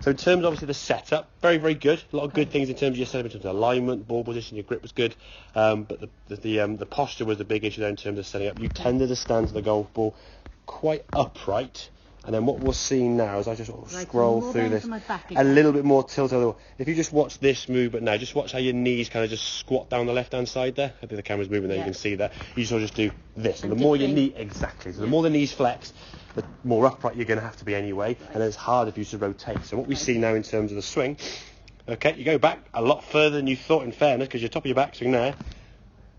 So in terms of obviously the setup, very, very good. A lot of good things in terms of your setup, in terms of alignment, ball position, your grip was good. But the posture was the big issue there in terms of setting up. You tended to stand to the golf ball quite upright. And then what we'll see now is I just sort of scroll through this a little bit more tilt. If you just watch this movement now, just watch how your knees kind of just squat down the left-hand side there. I think the camera's moving there, you can see that. You sort of just do this. And the more your knee, exactly. So the more the knees flex, the more upright you're going to have to be anyway. And then it's harder for you to rotate. So what we see now in terms of the swing, okay, you go back a lot further than you thought in fairness, because you're top of your backswing there.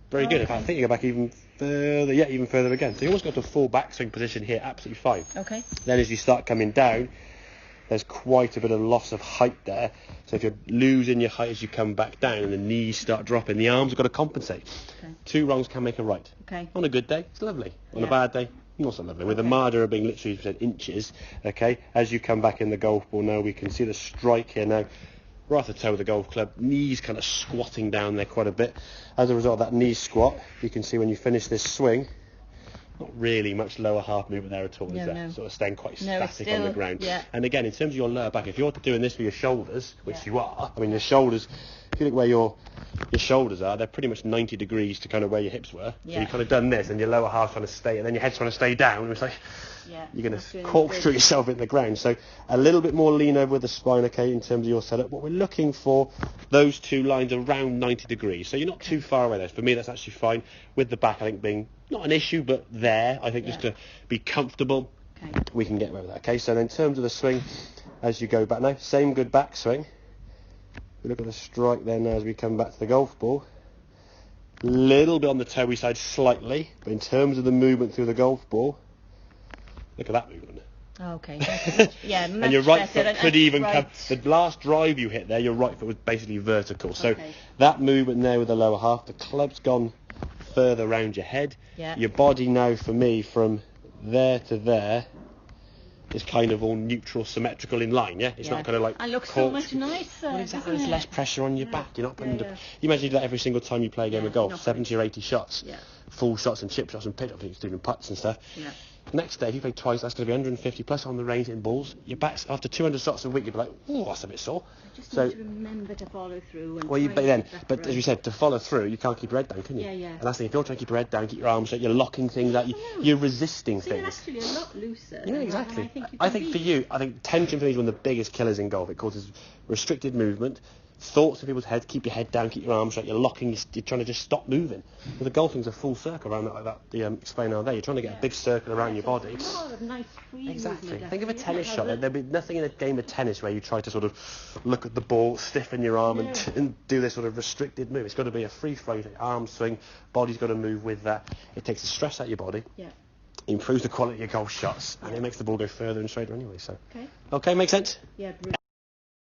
Very good. In fact, I think you go back even further, even further again. So you almost got to a full backswing position here, absolutely fine. Okay. Then as you start coming down, there's quite a bit of loss of height there. So if you're losing your height as you come back down and the knees start dropping, the arms have got to compensate. Okay. Two wrongs can make a right. Okay. On a good day, it's lovely. On a bad day, not so lovely. With the margin being literally inches, okay, as you come back in the golf ball now, we can see the strike here now. Right off the toe of the golf club, knees kind of squatting down there quite a bit. As a result of that knee squat, you can see when you finish this swing, not really much lower half movement there at all, is there? No. Sort of staying quite static static on the ground. Yeah. And again, in terms of your lower back, if you're doing this for your shoulders, which you are, I mean, your shoulders, if you look where your shoulders are, they're pretty much 90 degrees to kind of where your hips were. Yeah. So you've kind of done this, and your lower half's trying to stay, and then your head's trying to stay down, and it's like, you're going to corkscrew yourself into the ground. So a little bit more lean over with the spine, okay, in terms of your setup. What we're looking for, those two lines around 90 degrees. So you're not too far away there. For me, that's actually fine. With the back, I think, being not an issue, but there, I think just to be comfortable, we can get away with that. Okay, so in terms of the swing, as you go back now, same good backswing. We look at the strike there now as we come back to the golf ball. Little bit on the toey side, slightly, but in terms of the movement through the golf ball, look at that movement. Okay. Yeah, and your right foot could even come. The last drive you hit there, your right foot was basically vertical. So that movement there with the lower half, the club's gone further around your head. Yeah. Your body now, for me, from there to there, is kind of all neutral, symmetrical in line. Yeah, it's not kind of like. And looks so much nicer. Well, exactly. There's less pressure on your back. You're not putting. You imagine you do that every single time you play a game of golf, 70 or 80 shots, full shots and chip shots and pitch shots, doing putts and stuff. Yeah. Next day, if you play twice, that's going to be 150 plus on the range hitting balls. Your back's after 200 shots a week, you'll be like, oh, that's a bit sore. I just need to remember to follow through. And well, but as you said, to follow through, you can't keep your head down, can you? Yeah, yeah. And that's the thing. If you're trying to keep your head down, keep your arms straight, you're locking things out, you're resisting so things. You're actually a lot looser. Yeah, exactly. I think for you, I think tension for me is one of the biggest killers in golf. It causes restricted movement. Thoughts in people's heads, keep your head down, keep your arms straight, you're locking, you're trying to just stop moving. Well, the golfing's a full circle around that, like that, explain out there. You're trying to get a big circle around your body. A lot of nice free exactly. movement. Think of a tennis shot. There'll be nothing in a game of tennis where you try to sort of look at the ball, stiffen your arm and do this sort of restricted move. It's got to be a free flow, arm swing, body's got to move with that. It takes the stress out of your body. Yeah. Improves the quality of your golf shots, and it makes the ball go further and straighter anyway. So, okay, makes sense. Yeah.